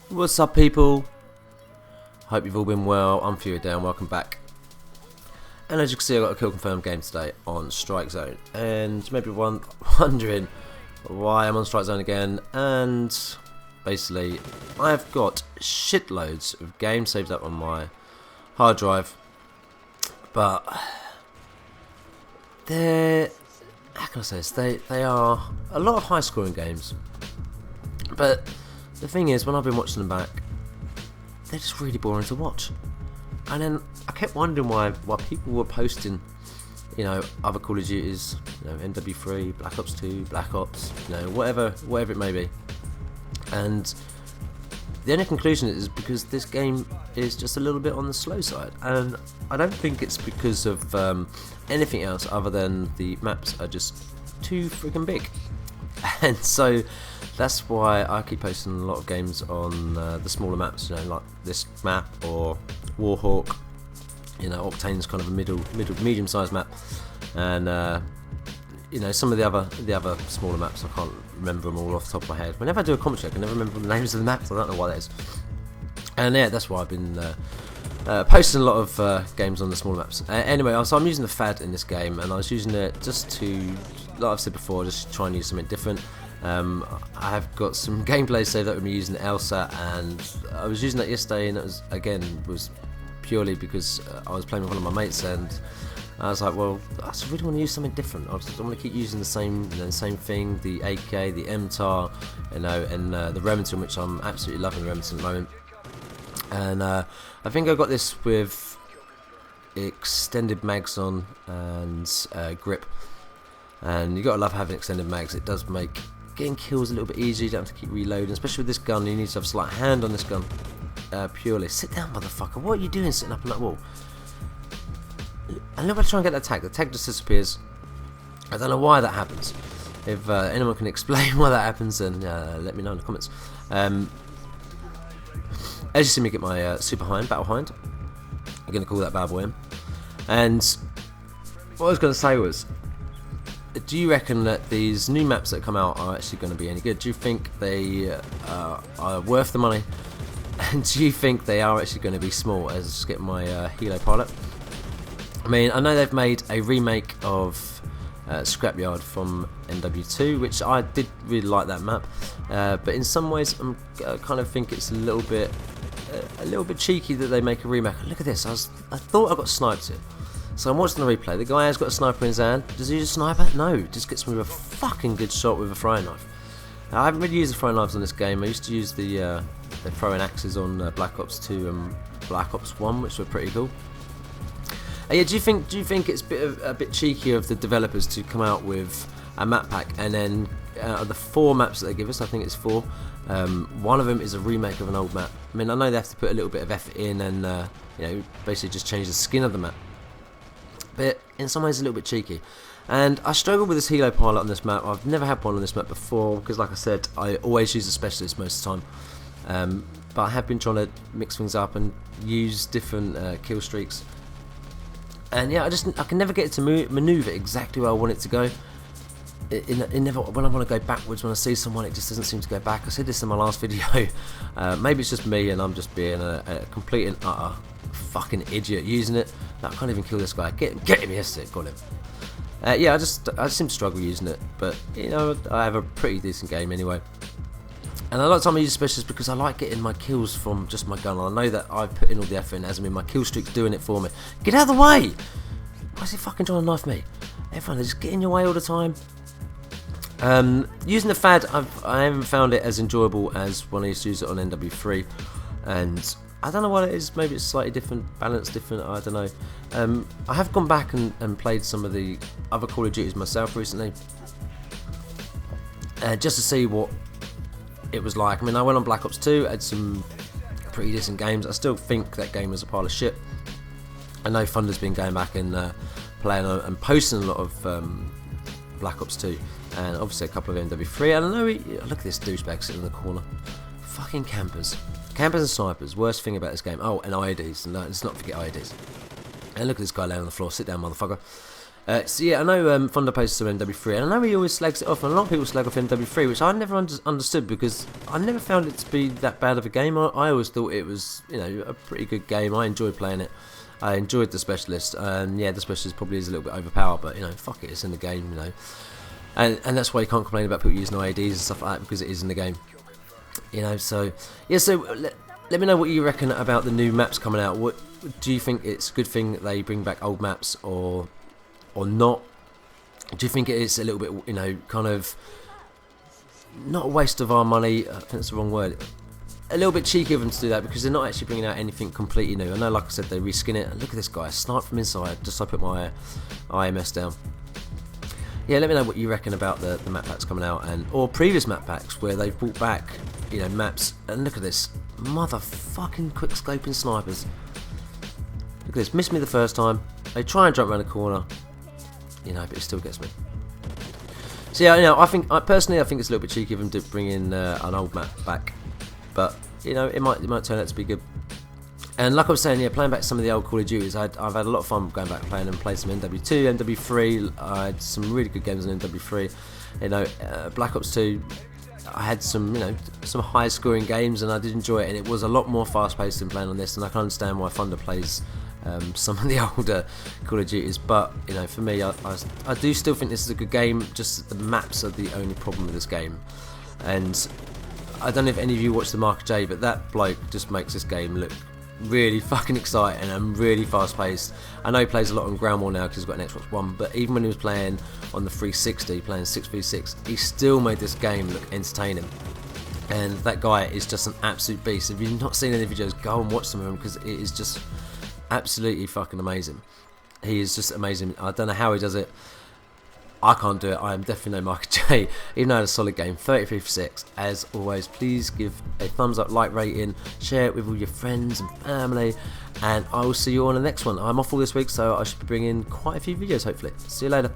What's up, people? Hope you've all been well. I'm Fewerdan, welcome back. And as you can see, I got a kill confirmed game today on Strike Zone. And maybe wondering why I'm on Strike Zone again. And basically, I've got shitloads of games saved up on my hard drive, but they're, how can I say this? They are a lot of high scoring games, but the thing is, when I've been watching them back, they're just really boring to watch. And then I kept wondering why people were posting, you know, other Call of Duties, you know, MW3, Black Ops 2, Black Ops, you know, whatever it may be. And the only conclusion is because this game is just a little bit on the slow side, and I don't think it's because of anything else other than the maps are just too freaking big. And so that's why I keep posting a lot of games on the smaller maps, you know, like this map or Warhawk. You know, Octane's kind of a medium-sized map, and you know, some of the other smaller maps I can't remember them all off the top of my head. Whenever I do a commentary, I can never remember the names of the maps. I don't know why that is. And yeah, that's why I've been posting a lot of games on the smaller maps. Anyway, so I'm using the FAD in this game, and I was using it just to, like I've said before, just try and use something different. I have got some gameplay saved up with me using LSAT, and I was using that yesterday, and it was purely because I was playing with one of my mates, and I was like, well, I just really want to use something different. I don't want to keep using the same thing, the AK, the MTAR, you know, and the Remington, which I'm absolutely loving the Remington at the moment. And I think I got this with extended mags on and grip. And you gotta love having extended mags. It does make getting kills a little bit easier. You don't have to keep reloading, especially with this gun. You need to have a slight hand on this gun. Purely. Sit down, motherfucker. What are you doing sitting up on that wall? And look, I try and get that tag. The tag just disappears. I don't know why that happens. If anyone can explain why that happens, then let me know in the comments. As you see me get my Super Hind, Battle Hind, I'm going to call that bad boy in. And what I was going to say was, do you reckon that these new maps that come out are actually going to be any good? Do you think they are worth the money? And do you think they are actually going to be small? As I just get my Helo pilot. I mean, I know they've made a remake of Scrapyard from MW2, which I did really like that map, but in some ways I kind of think it's a little bit cheeky that they make a remake. Look at this, I thought I got sniped here. So I'm watching the replay. The guy has got a sniper in his hand. Does he use a sniper? No, just gets me with a fucking good shot with a throwing knife. Now, I haven't really used the throwing knives on this game. I used to use the throwing axes on Black Ops 2 and Black Ops 1, which were pretty cool. Yeah, do you think it's a bit cheeky of the developers to come out with a map pack, and then the 4 maps that they give us, I think it's 4, one of them is a remake of an old map. I mean, I know they have to put a little bit of effort in and you know, basically just change the skin of the map, but in some ways a little bit cheeky. And I struggle with this Helo pilot on this map. I've never had one on this map before because, like I said, I always use a specialist most of the time, but I have been trying to mix things up and use different kill streaks. And yeah, I can never get it to maneuver exactly where I want it to go. It never, when I want to go backwards, when I see someone, it just doesn't seem to go back. I said this in my last video. Maybe it's just me and I'm just being a complete and utter fucking idiot using it. No, I can't even kill this guy. Get him, yes, got him. Yeah, I just seem to struggle using it, but you know, I have a pretty decent game anyway. And a lot of time I use specialists because I like getting my kills from just my gun. I know that I've put in all the effort in, as I mean, my kill streak's doing it for me. Get out of the way! Why is he fucking trying to knife me? Everyone, they just get in your way all the time. Using the FAD, I haven't found it as enjoyable as when I used to use it on MW3. And I don't know what it is, maybe it's slightly different, balance different, I don't know. I have gone back and played some of the other Call of Duties myself recently. Just to see what it was like. I mean, I went on Black Ops 2, had some pretty decent games. I still think that game was a pile of shit. I know Thunder's been going back and playing and posting a lot of Black Ops 2, and obviously a couple of MW3. I don't know, look at this douchebag sitting in the corner. Fucking campers. Campers and snipers, worst thing about this game. Oh, and IEDs, no, let's not forget IEDs. And look at this guy laying on the floor, sit down, motherfucker. So yeah, I know Fonda posts to MW3, and I know he always slags it off, and a lot of people slag off MW3, which I never understood because I never found it to be that bad of a game. I always thought it was, you know, a pretty good game. I enjoyed playing it. I enjoyed the Specialist. Yeah, the Specialist probably is a little bit overpowered, but you know, fuck it, it's in the game, you know. And that's why you can't complain about people using IEDs and stuff like that, because it is in the game. You know, so yeah, so let me know what you reckon about the new maps coming out. What do you think it's a good thing that they bring back old maps, or not? Do you think it is a little bit, you know, kind of not a waste of our money? I think that's the wrong word. A little bit cheeky of them to do that, because they're not actually bringing out anything completely new. I know, like I said, they reskin it. And look at this guy, snipe from inside. Just so I put my IMS down. Yeah, let me know what you reckon about the map packs coming out, or previous map packs where they've brought back, you know, maps. And look at this, motherfucking quick scoping snipers. Look at this, missed me the first time. They try and jump around the corner, you know, but it still gets me. So yeah, you know, I personally think it's a little bit cheeky of them to bring in an old map back, but you know, it might turn out to be good. And like I was saying, yeah, playing back some of the old Call of Duties, I've had a lot of fun going back and playing them. Played some MW2, MW3. I had some really good games on MW3. You know, Black Ops 2. I had some, you know, some high-scoring games, and I did enjoy it. And it was a lot more fast-paced than playing on this. And I can understand why Thunder plays some of the older Call of Duties. But you know, for me, I do still think this is a good game. Just the maps are the only problem with this game. And I don't know if any of you watched the Mark J, but that bloke just makes this game look really fucking exciting and really fast paced. I know he plays a lot on ground war now because he's got an Xbox One, but even when he was playing on the 360, playing 6v6, he still made this game look entertaining. And that guy is just an absolute beast. If you've not seen any videos, go and watch some of them, because it is just absolutely fucking amazing. He is just amazing. I don't know how he does it. I can't do it. I am definitely no Mark J. Even though I had a solid game, 33 for 6. As always, please give a thumbs up, like rating, share it with all your friends and family, and I will see you on the next one. I'm off all this week, so I should be bringing quite a few videos hopefully. See you later.